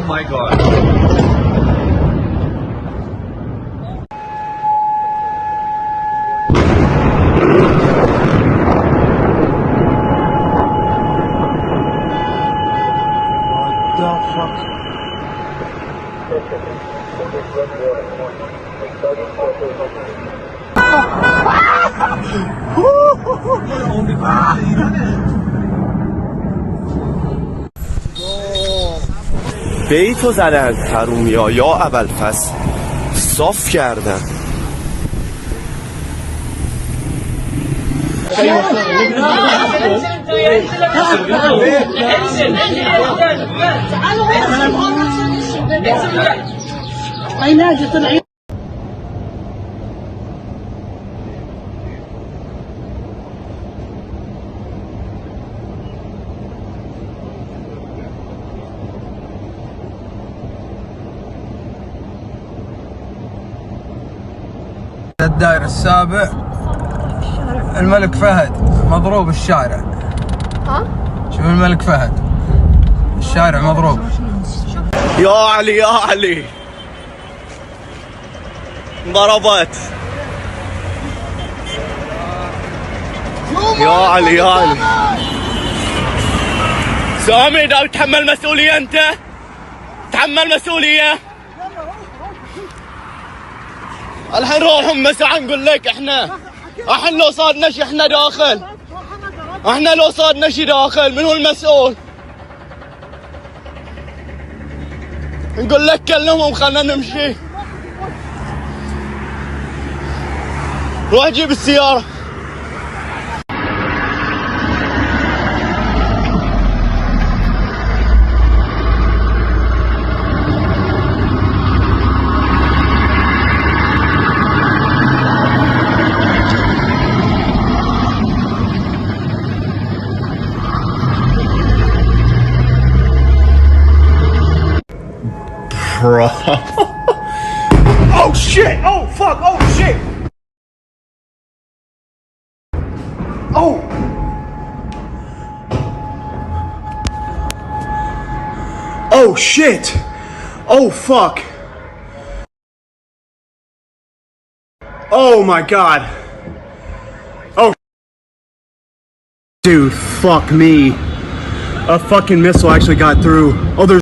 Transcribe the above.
my god. بیتو زدن حرومیا یا ابوالفضل صاف کردن. الدائر السابع الملك فهد مضروب الشارع. ها؟ شوف الملك فهد الشارع مضروب. يا علي يا علي ضربت. يا علي يا علي سامي ده تحمل مسؤولية انت، تحمل مسؤولية. الحين روحهم مساء نقول لك احنا لو صادنا شي احنا داخل، احنا لو صادنا شي داخل من هو المسؤول؟ نقول لك كلمهم خلنا نمشي. روح جيب السيارة. Bro. Oh shit! Oh fuck! Oh shit! Oh! Oh shit! Oh fuck! Oh my god! Oh dude, fuck me. A fucking missile actually got through. Oh, there's